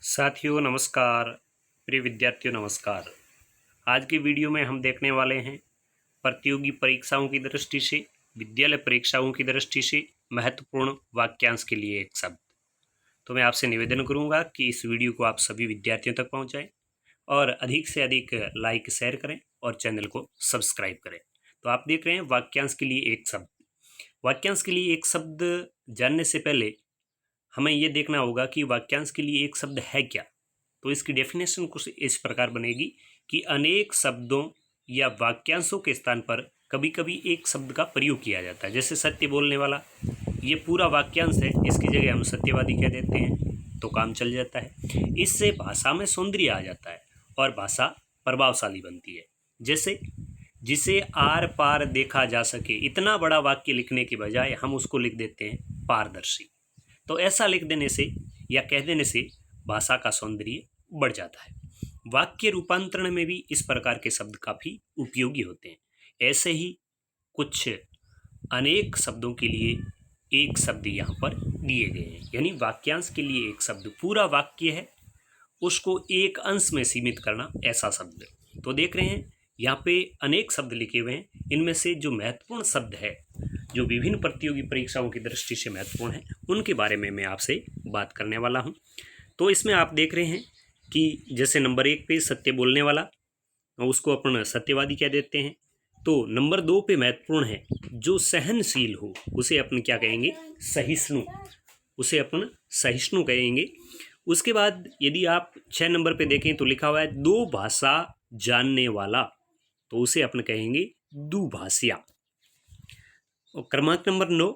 साथियों नमस्कार, प्रिय विद्यार्थियों नमस्कार। आज की वीडियो में हम देखने वाले हैं प्रतियोगी परीक्षाओं की दृष्टि से, विद्यालय परीक्षाओं की दृष्टि से महत्वपूर्ण वाक्यांश के लिए एक शब्द। तो मैं आपसे निवेदन करूंगा कि इस वीडियो को आप सभी विद्यार्थियों तक पहुंचाएं और अधिक से अधिक लाइक शेयर करें और चैनल को सब्सक्राइब करें। तो आप देख रहे हैं वाक्यांश के लिए एक शब्द। वाक्यांश के लिए एक शब्द जानने से पहले हमें यह देखना होगा कि वाक्यांश के लिए एक शब्द है क्या। तो इसकी डेफिनेशन कुछ इस प्रकार बनेगी कि अनेक शब्दों या वाक्यांशों के स्थान पर कभी कभी एक शब्द का प्रयोग किया जाता है। जैसे सत्य बोलने वाला, ये पूरा वाक्यांश है, इसकी जगह हम सत्यवादी कह देते हैं तो काम चल जाता है। इससे भाषा में सौंदर्य आ जाता है और भाषा प्रभावशाली बनती है। जैसे जिसे आर पार देखा जा सके, इतना बड़ा वाक्य लिखने के बजाय हम उसको लिख देते हैं पारदर्शी। तो ऐसा लिख देने से या कह देने से भाषा का सौंदर्य बढ़ जाता है। वाक्य रूपांतरण में भी इस प्रकार के शब्द काफ़ी उपयोगी होते हैं। ऐसे ही कुछ अनेक शब्दों के लिए एक शब्द यहाँ पर दिए गए हैं, यानी वाक्यांश के लिए एक शब्द, पूरा वाक्य है उसको एक अंश में सीमित करना, ऐसा शब्द। तो देख रहे हैं यहाँ पे अनेक शब्द लिखे हुए हैं। इनमें से जो महत्वपूर्ण शब्द है, जो विभिन्न प्रतियोगी परीक्षाओं की दृष्टि से महत्वपूर्ण है, उनके बारे में मैं आपसे बात करने वाला हूँ। तो इसमें आप देख रहे हैं कि जैसे नंबर 1 पे सत्य बोलने वाला, उसको अपन सत्यवादी कह देते हैं। तो नंबर 2 पे महत्वपूर्ण है जो सहनशील हो, उसे अपन क्या कहेंगे, सहिष्णु, उसे अपन सहिष्णु कहेंगे। उसके बाद यदि आप 6 नंबर पे देखें तो लिखा हुआ है दो भाषा जानने वाला, तो उसे अपन कहेंगे दुभाषिया। और क्रमांक नंबर 9,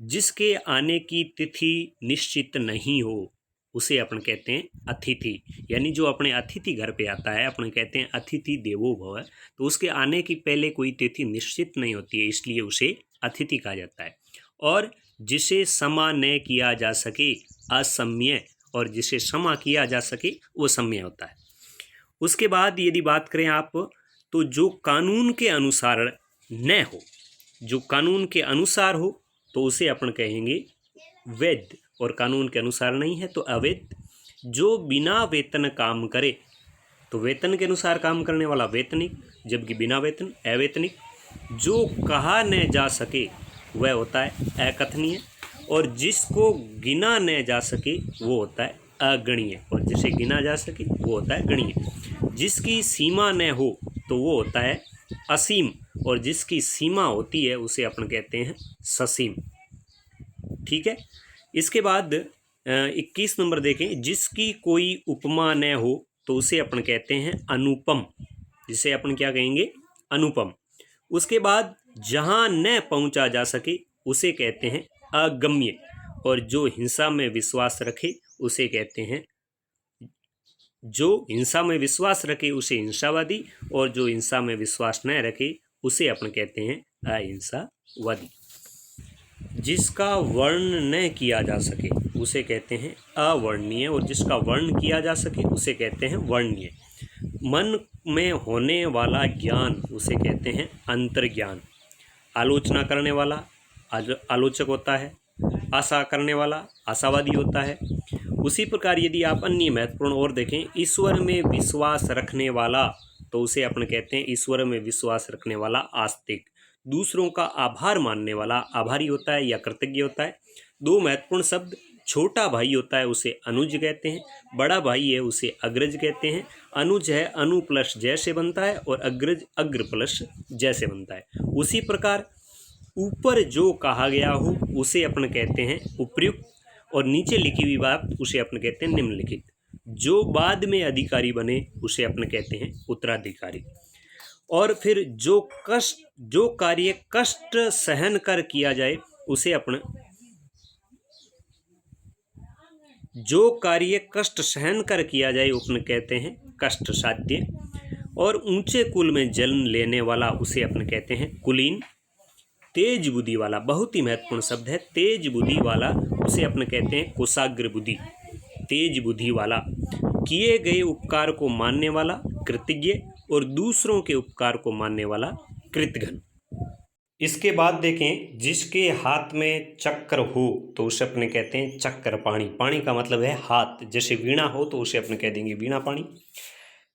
जिसके आने की तिथि निश्चित नहीं हो, उसे अपन कहते हैं अतिथि। यानी जो अपने अतिथि घर पे आता है, अपन कहते हैं अतिथि देवो भव, तो उसके आने की पहले कोई तिथि निश्चित नहीं होती है, इसलिए उसे अतिथि कहा जाता है। और जिसे क्षमा न किया जा सके असम्य, और जिसे क्षमा किया जा सके वो सम्य होता है। उसके बाद यदि बात करें आप, तो जो कानून के अनुसार न हो, जो कानून के अनुसार हो, तो उसे अपन कहेंगे वैध, और कानून के अनुसार नहीं है तो अवैध। जो बिना वेतन काम करे, तो वेतन के अनुसार काम करने वाला वेतनिक, जबकि बिना वेतन अवेतनिक। जो कहा न जा सके वह होता है अकथनीय, और जिसको गिना न जा सके वो होता है अगणीय, और जिसे गिना जा सके वो होता है गणीय। जिसकी सीमा न हो तो वो होता है असीम, और जिसकी सीमा होती है उसे अपन कहते हैं ससीम। ठीक है। इसके बाद 21 नंबर देखें, जिसकी कोई उपमा न हो, तो उसे अपन कहते हैं अनुपम, जिसे अपन क्या कहेंगे, अनुपम। उसके बाद जहाँ न पहुँचा जा सके उसे कहते हैं अगम्य, और जो हिंसा में विश्वास रखे उसे कहते हैं, जो हिंसा में विश्वास रखे उसे हिंसावादी, और जो हिंसा में विश्वास न रखे उसे अपन कहते हैं अहिंसावादी। जिसका वर्ण न किया जा सके उसे कहते हैं अवर्णनीय, और जिसका वर्ण किया जा सके उसे कहते हैं वर्णनीय। मन में होने वाला ज्ञान उसे कहते हैं अंतर्ज्ञान। आलोचना करने वाला आलोचक होता है, आशा करने वाला आशावादी होता है। उसी प्रकार यदि आप अन्य महत्वपूर्ण और देखें, ईश्वर में विश्वास रखने वाला, तो उसे अपन कहते हैं ईश्वर में विश्वास रखने वाला आस्तिक। दूसरों का आभार मानने वाला आभारी होता है या कृतज्ञ होता है। दो महत्वपूर्ण शब्द, छोटा भाई होता है उसे अनुज कहते हैं, बड़ा भाई है उसे अग्रज कहते हैं। अनुज है अनु प्लस जय से बनता है, और अग्रज अग्र प्लस जय से बनता है। उसी प्रकार ऊपर जो कहा गया हो उसे अपन कहते हैं उपर्युक्त, और नीचे लिखी हुई बात उसे अपन कहते हैं निम्नलिखित। जो बाद में अधिकारी बने उसे अपन कहते हैं उत्तराधिकारी। और फिर जो कार्य कष्ट सहन कर किया जाए उसे अपन, जो कार्य कष्ट सहन कर किया जाए अपन कहते हैं कष्ट साध्य। और ऊंचे कुल में जन्म लेने वाला उसे अपन कहते हैं कुलीन। तेज बुद्धि वाला, बहुत ही महत्वपूर्ण शब्द है, तेज बुद्धि वाला उसे अपन कहते हैं कुशाग्र बुद्धि। तेज बुद्धि वाला, किए गए उपकार को मानने वाला कृतज्ञ, और दूसरों के उपकार को मानने वाला कृतघ्न। इसके बाद देखें, जिसके हाथ में चक्र हो तो उसे अपने कहते हैं चक्र पाणी। पाणी का मतलब है हाथ, जैसे वीणा हो तो उसे अपने कह देंगे वीणा पाणी।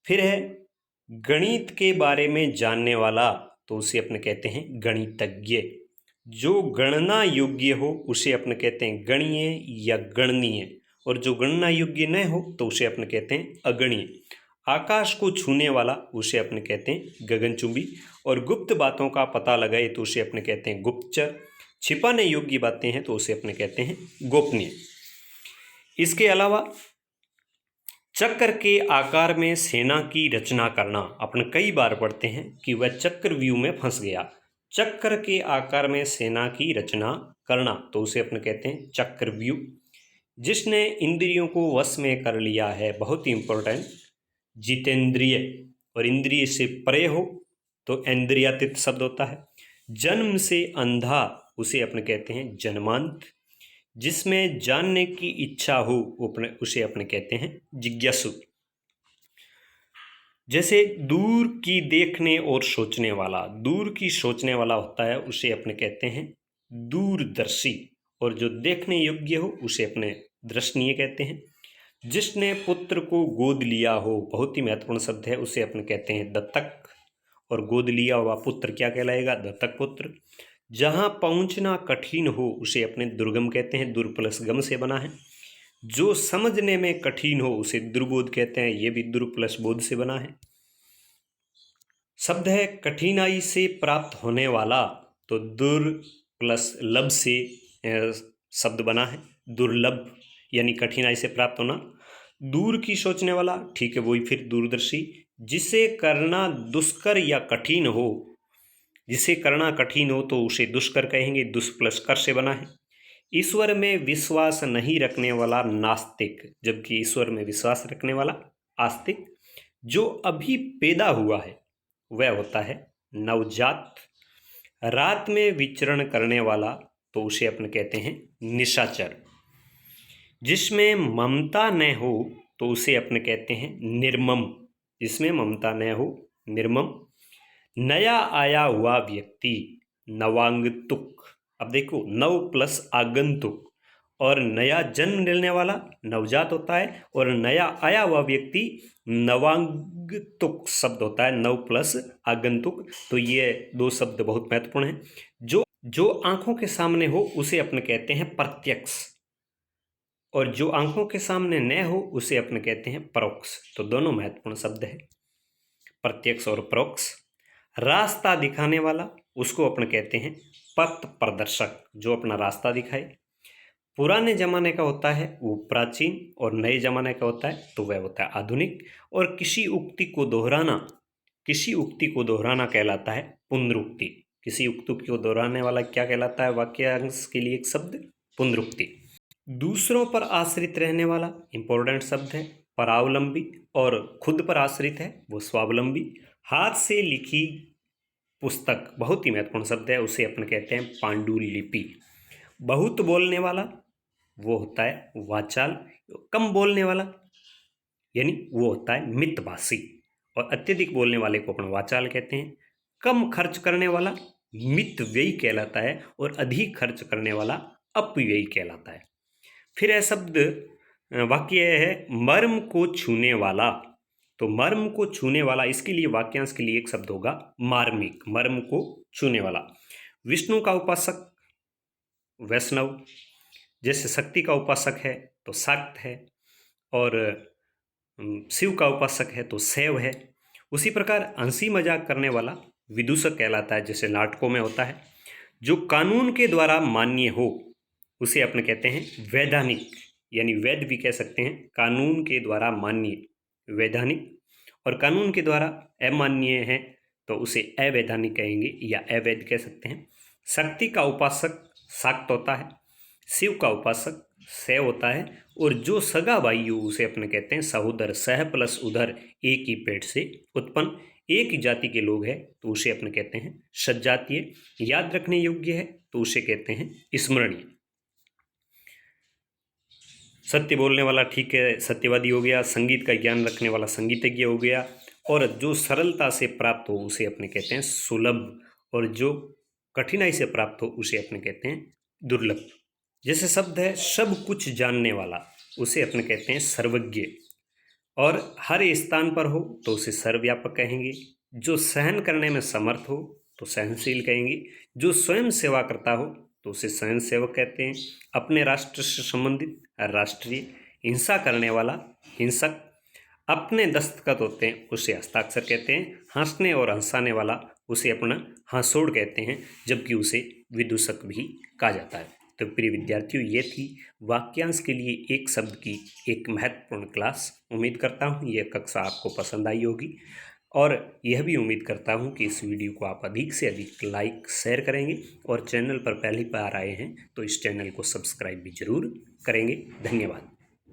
फिर है गणित के बारे में जानने वाला, तो उसे अपने कहते हैं गणितज्ञ। जो गणना योग्य हो उसे अपने कहते हैं गणीय या गणनीय, और जो गणना योग्य न हो तो उसे अपने कहते हैं अगणीय। आकाश को छूने वाला उसे अपने कहते हैं गगनचुंबी, और गुप्त बातों का पता लगाए तो उसे अपने कहते हैं गुप्तचर। छिपाने योग्य बातें हैं तो उसे अपने कहते हैं गोपनीय। इसके अलावा चक्र के आकार में सेना की रचना करना, अपन कई बार पढ़ते हैं कि वह चक्रव्यूह में फंस गया। चक्र के आकार में सेना की रचना करना तो उसे अपने कहते हैं चक्रव्यूह। जिसने इंद्रियों को वश में कर लिया है, बहुत ही इंपॉर्टेंट, जितेंद्रिय, और इंद्रिय से परे हो तो इंद्रियातीत शब्द होता है। जन्म से अंधा उसे अपने कहते हैं जन्मांत। जिसमें जानने की इच्छा हो उसे अपने कहते हैं जिज्ञासु। जैसे दूर की देखने और सोचने वाला, दूर की सोचने वाला होता है उसे अपने कहते हैं दूरदर्शी, और जो देखने योग्य हो उसे अपने दर्शनीय कहते हैं। जिसने पुत्र को गोद लिया हो, बहुत ही महत्वपूर्ण शब्द है, उसे अपने कहते हैं दत्तक, और गोद लिया हुआ पुत्र क्या कहलाएगा? दत्तक पुत्र। जहाँ पहुँचना कठिन हो उसे अपने दुर्गम कहते हैं, दुर प्लस गम से बना है। जो समझने में कठिन हो उसे दुर्बोध कहते हैं, ये भी दुर प्लस बोध से बना है। शब्द है कठिनाई से प्राप्त होने वाला, तो दुर प्लस लब से शब्द बना है, दुर्लभ, यानी कठिनाई से प्राप्त होना। दूर की सोचने वाला, ठीक है, वही फिर दूरदर्शी। जिसे करना दुष्कर या कठिन हो, जिसे करना कठिन हो तो उसे दुष्कर कहेंगे, दुष् प्लस कर से बना है। ईश्वर में विश्वास नहीं रखने वाला नास्तिक, जबकि ईश्वर में विश्वास रखने वाला आस्तिक। जो अभी पैदा हुआ है वह होता है नवजात। रात में विचरण करने वाला तो उसे अपने कहते हैं निशाचर। जिसमें ममता न हो तो उसे अपने कहते हैं निर्मम, जिसमें ममता न हो निर्मम। नया आया हुआ व्यक्ति नवांगतुक। अब देखो, नव प्लस आगंतुक, और नया जन्म लेने वाला नवजात होता है, और नया आया हुआ व्यक्ति नवांगतुक शब्द होता है, नव प्लस आगंतुक। तो ये दो शब्द बहुत महत्वपूर्ण हैं। जो आंखों के सामने हो उसे अपने कहते हैं प्रत्यक्ष, और जो आंखों के सामने न हो उसे अपने कहते हैं परोक्ष। तो दोनों महत्वपूर्ण शब्द है, प्रत्यक्ष और परोक्ष। रास्ता दिखाने वाला उसको अपने कहते हैं पथ प्रदर्शक, जो अपना रास्ता दिखाए। पुराने जमाने का होता है वो प्राचीन, और नए जमाने का होता है तो वह होता है आधुनिक। और किसी उक्ति को दोहराना कहलाता है पुनरुक्ति। किसी उक्ति को दोहराने वाला क्या कहलाता है? वाक्यांश के लिए एक शब्द पुनरुक्ति। दूसरों पर आश्रित रहने वाला इंपॉर्टेंट शब्द है परावलंबी, और खुद पर आश्रित है वो स्वावलंबी। हाथ से लिखी पुस्तक, बहुत ही महत्वपूर्ण शब्द है, उसे अपन कहते हैं पांडुलिपि। बहुत बोलने वाला वो होता है वाचाल। कम बोलने वाला यानी वो होता है मितभाषी, और अत्यधिक बोलने वाले को अपन वाचाल कहते हैं। कम खर्च करने वाला मितव्ययी कहलाता है, और अधिक खर्च करने वाला अपव्ययी कहलाता है। फिर है शब्द वाक्य है मर्म को छूने वाला, तो मर्म को छूने वाला, इसके लिए वाक्यांश के लिए एक शब्द होगा मार्मिक, मर्म को छूने वाला। विष्णु का उपासक वैष्णव, जैसे शक्ति का उपासक है तो शाक्त है, और शिव का उपासक है तो शैव है। उसी प्रकार हंसी मजाक करने वाला विदूषक कहलाता है, जैसे नाटकों में होता है। जो कानून के द्वारा मान्य हो उसे अपने कहते हैं वैधानिक, यानी वैध भी कह सकते हैं। कानून के द्वारा मान्य वैधानिक, और कानून के द्वारा अमान्य है तो उसे अवैधानिक कहेंगे या अवैध कह सकते हैं। शक्ति का उपासक शाक्त होता है, शिव का उपासक शैव होता है, और जो सगा भाई हो उसे अपने कहते हैं सहोदर। सह प्लस उधर, एक ही पेट से उत्पन्न, एक ही जाति के लोग हैं तो उसे अपने कहते हैं सज्जातीय। याद रखने योग्य है तो उसे कहते हैं स्मरणीय। सत्य बोलने वाला, ठीक है, सत्यवादी हो गया। संगीत का ज्ञान रखने वाला संगीतज्ञ हो गया, और जो सरलता से प्राप्त हो उसे अपने कहते हैं सुलभ, और जो कठिनाई से प्राप्त हो उसे अपने कहते हैं दुर्लभ। जैसे शब्द है सब कुछ जानने वाला, उसे अपने कहते हैं सर्वज्ञ। और हर स्थान पर हो तो उसे सर्वव्यापक कहेंगे। जो सहन करने में समर्थ हो तो सहनशील कहेंगे। जो स्वयं सेवा करता हो तो उसे स्वयं सेवक कहते हैं। अपने राष्ट्र से संबंधित राष्ट्रीय। हिंसा करने वाला हिंसक। अपने दस्तखत होते हैं उसे हस्ताक्षर कहते हैं। हंसने और हंसाने वाला उसे अपना हंसोड़ कहते हैं, जबकि उसे विदूषक भी कहा जाता है। तो प्रिय विद्यार्थियों, ये थी वाक्यांश के लिए एक शब्द की एक महत्वपूर्ण क्लास। उम्मीद करता हूँ यह कक्षा आपको पसंद आई होगी, और यह भी उम्मीद करता हूँ कि इस वीडियो को आप अधिक से अधिक लाइक शेयर करेंगे, और चैनल पर पहली बार आए हैं तो इस चैनल को सब्सक्राइब भी जरूर करेंगे। धन्यवाद।